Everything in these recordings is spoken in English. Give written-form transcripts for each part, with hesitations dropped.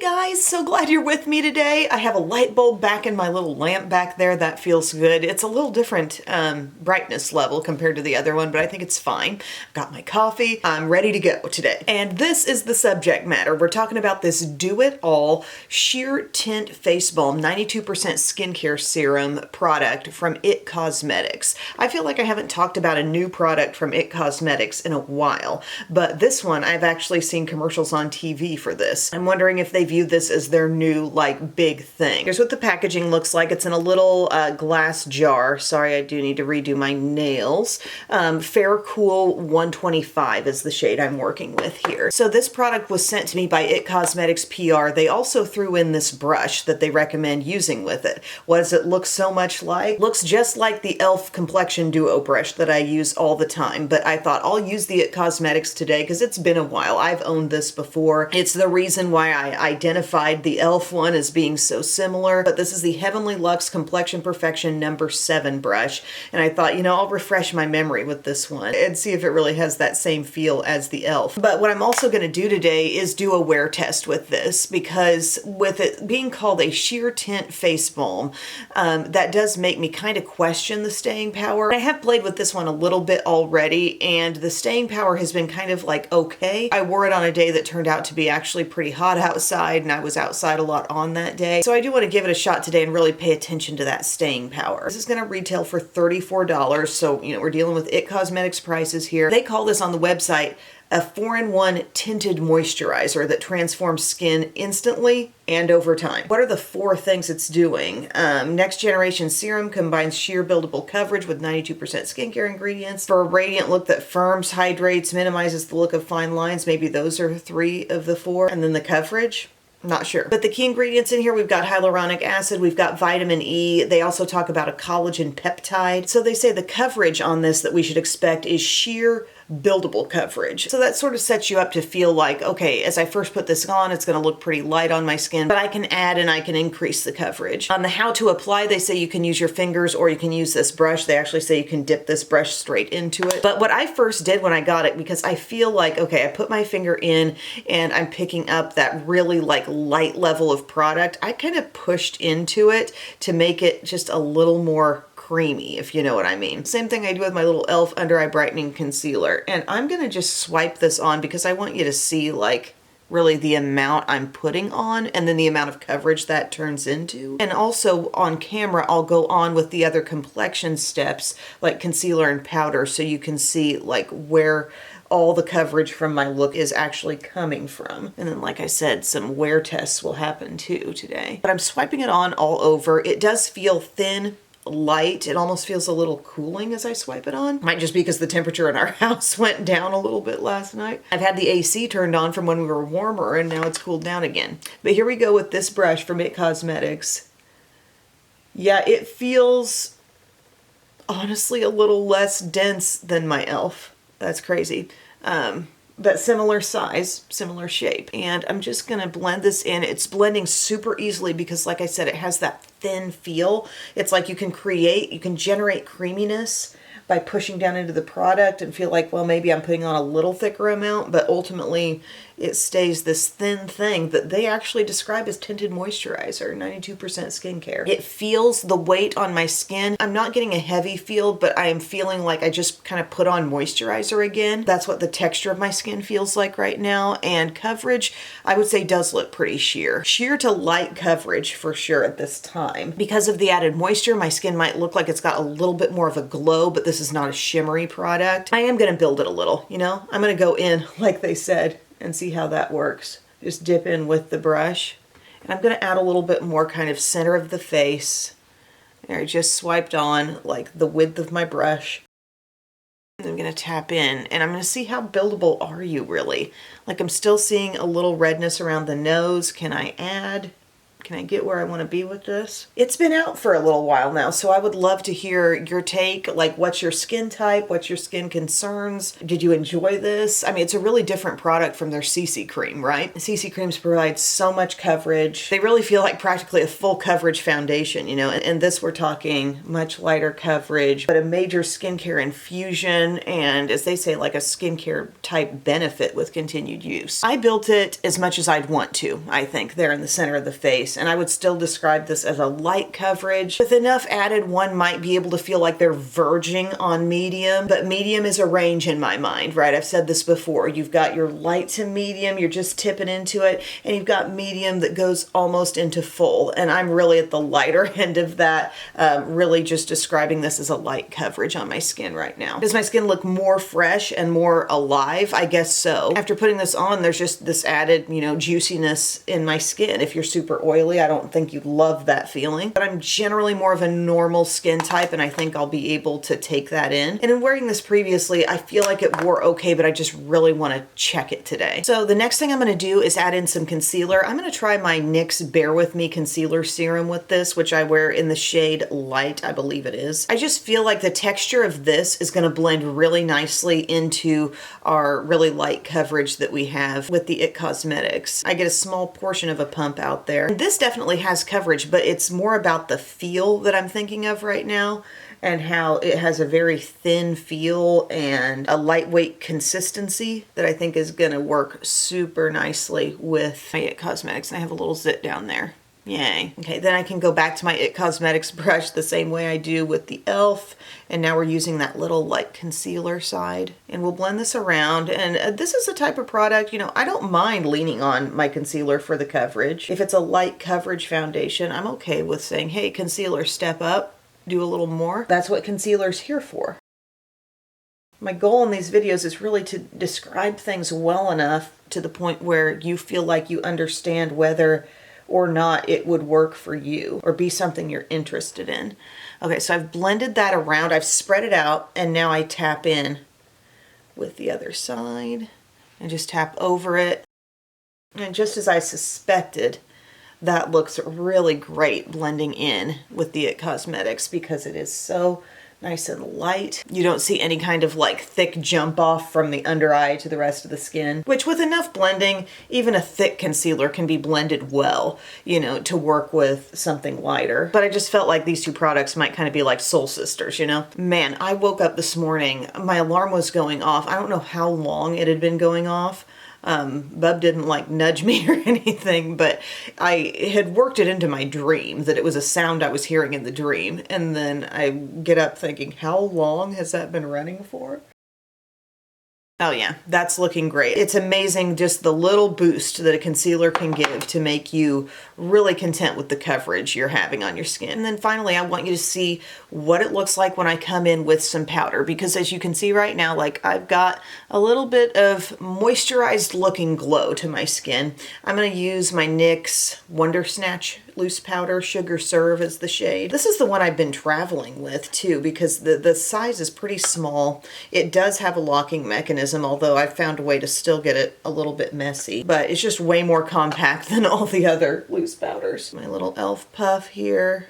guys, so glad you're with me today. I have a light bulb back in my little lamp back there. That feels good. It's a little different brightness level compared to the other one, but I think it's fine. I've got my coffee. I'm ready to go today. And this is the subject matter. We're talking about this Do It All Sheer Tint Face Balm 92% skincare serum product from IT Cosmetics. I feel like I haven't talked about a new product from IT Cosmetics in a while, but this one I've actually seen commercials on TV for this. I'm wondering if they view this as their new, like, big thing. Here's what the packaging looks like. It's in a little glass jar. Sorry, I do need to redo my nails. Fair Cool 125 is the shade I'm working with here. So this product was sent to me by IT Cosmetics PR. They also threw in this brush that they recommend using with it. What does it look so much like? Looks just like the e.l.f. complexion duo brush that I use all the time, but I thought I'll use the IT Cosmetics today because it's been a while. I've owned this before. It's the reason why I identified the e.l.f. one as being so similar, but this is the Heavenly Luxe Complexion Perfection number 7 brush, and I thought, you know, I'll refresh my memory with this one and see if it really has that same feel as the e.l.f. But what I'm also going to do today is do a wear test with this, because with it being called a sheer tint face balm, that does make me kind of question the staying power. I have played with this one a little bit already, and the staying power has been kind of like okay. I wore it on a day that turned out to be actually pretty hot outside, and I was outside a lot on that day. So I do want to give it a shot today and really pay attention to that staying power. This is going to retail for $34, so you know we're dealing with IT Cosmetics prices here. They call this on the website a 4-in-1 tinted moisturizer that transforms skin instantly and over time. What are the 4 things it's doing? Next generation serum combines sheer buildable coverage with 92% skincare ingredients for a radiant look that firms, hydrates, minimizes the look of fine lines. Maybe those are 3 of the 4. And then the coverage? Not sure. But the key ingredients in here, we've got hyaluronic acid, we've got vitamin E. They also talk about a collagen peptide. So they say the coverage on this that we should expect is sheer buildable coverage. So that sort of sets you up to feel like, okay, as I first put this on, it's going to look pretty light on my skin, but I can add and I can increase the coverage. On the how to apply, they say you can use your fingers or you can use this brush. They actually say you can dip this brush straight into it. But what I first did when I got it, because I feel like, okay, I put my finger in and I'm picking up that really like light level of product, I kind of pushed into it to make it just a little more creamy, if you know what I mean. Same thing I do with my little e.l.f. under eye brightening concealer. And I'm gonna just swipe this on because I want you to see like really the amount I'm putting on and then the amount of coverage that turns into. And also on camera, I'll go on with the other complexion steps like concealer and powder so you can see like where all the coverage from my look is actually coming from. And then, like I said, some wear tests will happen too today. But I'm swiping it on all over. It does feel thin, light. It almost feels a little cooling as I swipe it on. Might just be because the temperature in our house went down a little bit last night. I've had the AC turned on from when we were warmer and now it's cooled down again. But here we go with this brush from IT Cosmetics. Yeah, it feels honestly a little less dense than my e.l.f. That's crazy. But similar size, similar shape. And I'm just gonna blend this in. It's blending super easily because like I said, it has that thin feel. It's like you can generate creaminess by pushing down into the product and feel like, well, maybe I'm putting on a little thicker amount, but ultimately it stays this thin thing that they actually describe as tinted moisturizer, 92% skincare. It feels the weight on my skin. I'm not getting a heavy feel, but I am feeling like I just kind of put on moisturizer again. That's what the texture of my skin feels like right now. And coverage, I would say does look pretty sheer. Sheer to light coverage for sure at this time. Because of the added moisture, my skin might look like it's got a little bit more of a glow, but this is not a shimmery product. I am gonna build it a little, you know? I'm gonna go in, like they said, and see how that works. Just dip in with the brush. And I'm gonna add a little bit more kind of center of the face. There, I just swiped on like the width of my brush. And I'm gonna tap in and I'm gonna see how buildable are you really? Like I'm still seeing a little redness around the nose. Can I add? Can I get where I want to be with this? It's been out for a little while now, so I would love to hear your take. Like, what's your skin type? What's your skin concerns? Did you enjoy this? I mean, it's a really different product from their CC cream, right? CC creams provide so much coverage. They really feel like practically a full coverage foundation, you know, and this we're talking much lighter coverage, but a major skincare infusion, and as they say, like a skincare type benefit with continued use. I built it as much as I'd want to, I think, there in the center of the face. And I would still describe this as a light coverage. With enough added, one might be able to feel like they're verging on medium, but medium is a range in my mind, right? I've said this before. You've got your light to medium, you're just tipping into it, and you've got medium that goes almost into full. And I'm really at the lighter end of that, really just describing this as a light coverage on my skin right now. Does my skin look more fresh and more alive? I guess so. After putting this on, there's just this added, you know, juiciness in my skin. If you're super oily, I don't think you'd love that feeling, but I'm generally more of a normal skin type, and I think I'll be able to take that in. And in wearing this previously, I feel like it wore okay, but I just really want to check it today. So the next thing I'm going to do is add in some concealer. I'm going to try my NYX Bear With Me concealer serum with this, which I wear in the shade Light, I believe it is. I just feel like the texture of this is going to blend really nicely into our really light coverage that we have with the IT Cosmetics. I get a small portion of a pump out there. And this definitely has coverage, but it's more about the feel that I'm thinking of right now, and how it has a very thin feel and a lightweight consistency that I think is gonna work super nicely with my IT Cosmetics. And I have a little zit down there. Yay. Okay, then I can go back to my IT Cosmetics brush the same way I do with the e.l.f. And now we're using that little light concealer side. And we'll blend this around. And this is the type of product, you know, I don't mind leaning on my concealer for the coverage. If it's a light coverage foundation, I'm okay with saying, hey, concealer, step up, do a little more. That's what concealer's here for. My goal in these videos is really to describe things well enough to the point where you feel like you understand whether or not it would work for you or be something you're interested in. Okay, so I've blended that around, I've spread it out, and now I tap in with the other side and just tap over it. And just as I suspected, that looks really great blending in with the IT Cosmetics because it is so nice and light. You don't see any kind of like thick jump off from the under eye to the rest of the skin, which with enough blending, even a thick concealer can be blended well, you know, to work with something lighter. But I just felt like these two products might kind of be like soul sisters, you know? Man, I woke up this morning, my alarm was going off. I don't know how long it had been going off. Bub didn't like nudge me or anything, but I had worked it into my dream that it was a sound I was hearing in the dream. And then I get up thinking, how long has that been running for? Oh yeah, that's looking great. It's amazing just the little boost that a concealer can give to make you really content with the coverage you're having on your skin. And then finally, I want you to see what it looks like when I come in with some powder, because as you can see right now, like I've got a little bit of moisturized looking glow to my skin. I'm going to use my NYX Wonder Snatch loose powder. Sugar Serve is the shade. This is the one I've been traveling with too, because the size is pretty small. It does have a locking mechanism, although I've found a way to still get it a little bit messy, but it's just way more compact than all the other loose powders. My little e.l.f. puff here,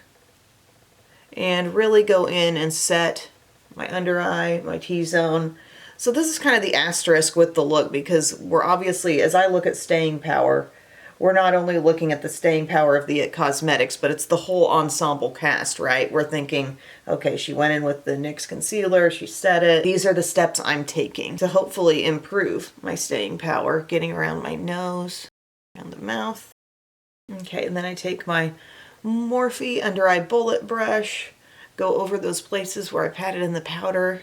and really go in and set my under eye, my T-zone. So this is kind of the asterisk with the look, because we're obviously, as I look at staying power, we're not only looking at the staying power of the IT Cosmetics, but it's the whole ensemble cast, right? We're thinking, okay, she went in with the NYX concealer, she set it. These are the steps I'm taking to hopefully improve my staying power, getting around my nose, around the mouth. Okay, and then I take my Morphe under eye bullet brush, go over those places where I patted in the powder,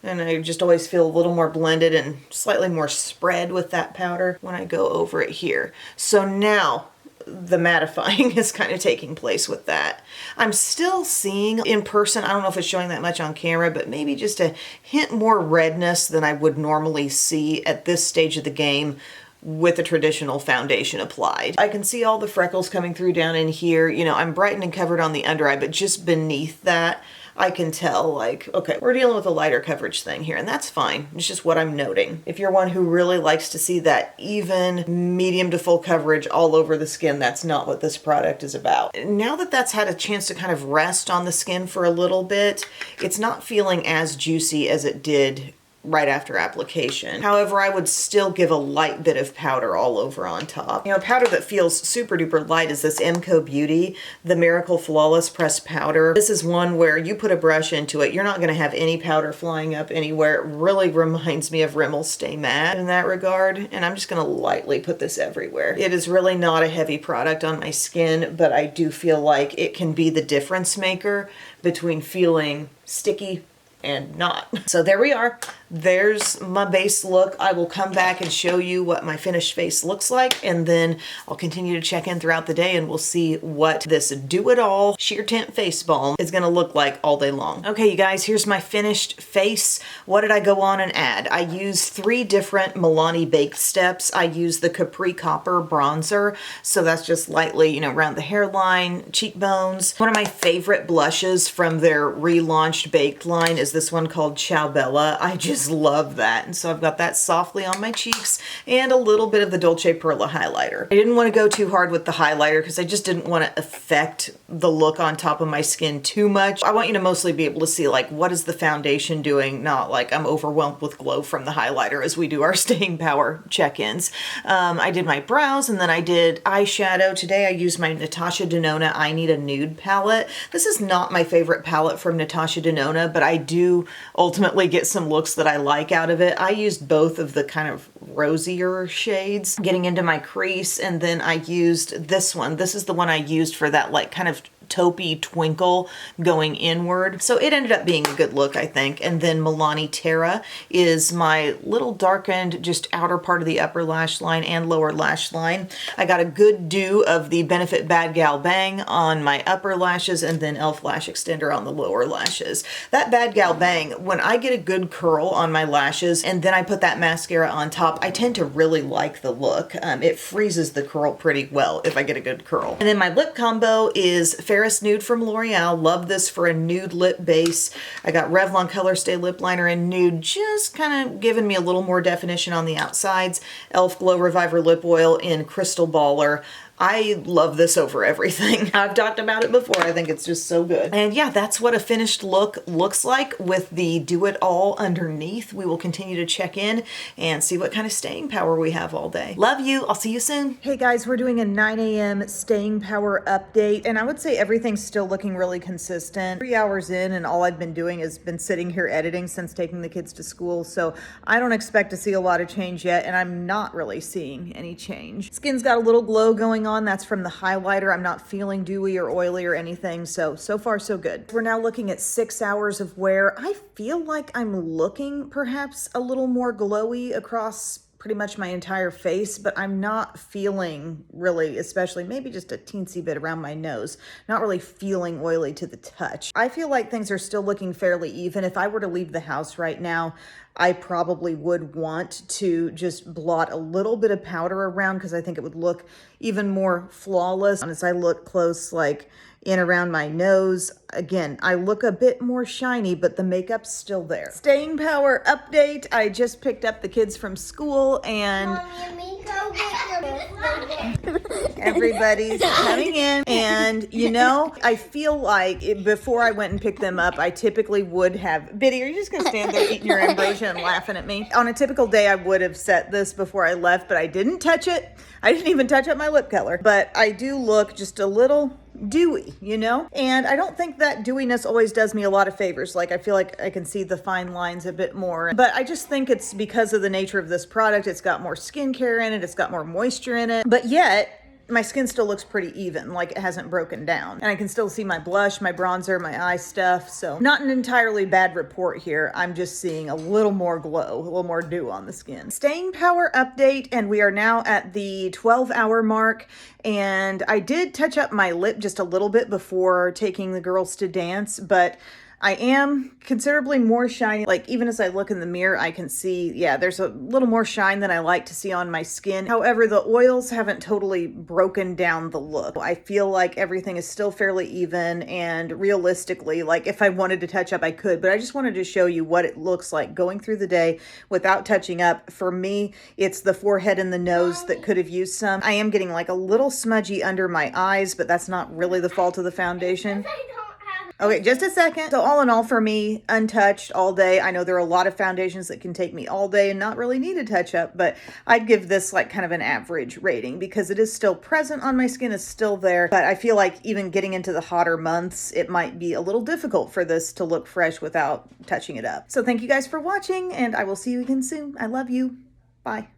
and I just always feel a little more blended and slightly more spread with that powder when I go over it here. So now the mattifying is kind of taking place with that. I'm still seeing in person, I don't know if it's showing that much on camera, but maybe just a hint more redness than I would normally see at this stage of the game with a traditional foundation applied. I can see all the freckles coming through down in here. You know, I'm brightened and covered on the under eye, but just beneath that, I can tell, like, okay, we're dealing with a lighter coverage thing here, and that's fine. It's just what I'm noting. If you're one who really likes to see that even medium to full coverage all over the skin, that's not what this product is about. Now that that's had a chance to kind of rest on the skin for a little bit, it's not feeling as juicy as it did right after application. However, I would still give a light bit of powder all over on top. You know, powder that feels super duper light is this MCO Beauty, the Miracle Flawless Pressed Powder. This is one where you put a brush into it, you're not gonna have any powder flying up anywhere. It really reminds me of Rimmel Stay Matte in that regard, and I'm just gonna lightly put this everywhere. It is really not a heavy product on my skin, but I do feel like it can be the difference maker between feeling sticky and not. So there we are. There's my base look. I will come back and show you what my finished face looks like, and then I'll continue to check in throughout the day and we'll see what this do-it-all sheer tint face balm is gonna look like all day long. Okay, you guys, here's my finished face. What did I go on and add? I used 3 different Milani baked steps. I used the Capri Copper bronzer, so that's just lightly, you know, around the hairline, cheekbones. One of my favorite blushes from their relaunched baked line is this one called Ciao Bella. I just love that. And so I've got that softly on my cheeks and a little bit of the Dolce Perla highlighter. I didn't want to go too hard with the highlighter because I just didn't want to affect the look on top of my skin too much. I want you to mostly be able to see like what is the foundation doing, not like I'm overwhelmed with glow from the highlighter as we do our staying power check-ins. I did my brows and then I did eyeshadow. Today I used my Natasha Denona I Need a Nude palette. This is not my favorite palette from Natasha Denona, but I do ultimately get some looks that I like out of it. I used both of the kind of rosier shades getting into my crease, and then I used this one. This is the one I used for that like kind of taupey twinkle going inward. So it ended up being a good look, I think. And then Milani Terra is my little darkened, just outer part of the upper lash line and lower lash line. I got a good do of the Benefit Bad Gal Bang on my upper lashes and then e.l.f. Lash Extender on the lower lashes. That Bad Gal Bang, when I get a good curl on my lashes and then I put that mascara on top, I tend to really like the look. It freezes the curl pretty well if I get a good curl. And then my lip combo is Ferris Nude from L'Oreal. Love this for a nude lip base. I got Revlon Color Stay Lip Liner in nude, just kind of giving me a little more definition on the outsides. e.l.f. Glow Reviver Lip Oil in Crystal Baller. I love this over everything. I've talked about it before. I think it's just so good. And yeah, that's what a finished look looks like with the do-it-all underneath. We will continue to check in and see what kind of staying power we have all day. Love you. I'll see you soon. Hey guys, we're doing a 9 a.m. staying power update, and I would say everything's still looking really consistent. 3 hours in, and all I've been doing is been sitting here editing since taking the kids to school, so I don't expect to see a lot of change yet, and I'm not really seeing any change. Skin's got a little glow going on. That's from the highlighter. I'm not feeling dewy or oily or anything. So far so good. We're now looking at 6 hours of wear. I feel like I'm looking perhaps a little more glowy across pretty much my entire face, but I'm not feeling really, especially maybe just a teensy bit around my nose, not really feeling oily to the touch. I feel like things are still looking fairly even. If I were to leave the house right now, I probably would want to just blot a little bit of powder around because I think it would look even more flawless. And as I look close, like in around my nose, again, I look a bit more shiny, but the makeup's still there. Staying power update. I just picked up the kids from school and Mommy, go get your everybody's coming in, and you know, I feel like before I went and picked them up, I typically would have, Biddy, are you just gonna stand there eating your ambrosia and laughing at me? On a typical day, I would have set this before I left, but I didn't touch it. I didn't even touch up my lip color, but I do look just a little dewy, you know? And I don't think that dewiness always does me a lot of favors. Like, I feel like I can see the fine lines a bit more, but I just think it's because of the nature of this product. It's got more skincare in it. It's got more moisture in it, but yet my skin still looks pretty even, like it hasn't broken down. And I can still see my blush, my bronzer, my eye stuff. So not an entirely bad report here. I'm just seeing a little more glow, a little more dew on the skin. Staying power update, and we are now at the 12-hour mark. And I did touch up my lip just a little bit before taking the girls to dance, but I am considerably more shiny. Like even as I look in the mirror, I can see, yeah, there's a little more shine than I like to see on my skin. However, the oils haven't totally broken down the look. I feel like everything is still fairly even, and realistically, like if I wanted to touch up, I could, but I just wanted to show you what it looks like going through the day without touching up. For me, it's the forehead and the nose that could have used some. I am getting like a little smudgy under my eyes, but that's not really the fault of the foundation. Okay, just a second. So all in all, for me, untouched all day. I know there are a lot of foundations that can take me all day and not really need a touch up, but I'd give this like kind of an average rating because it is still present on my skin, it's still there. But I feel like even getting into the hotter months, it might be a little difficult for this to look fresh without touching it up. So thank you guys for watching, and I will see you again soon. I love you. Bye.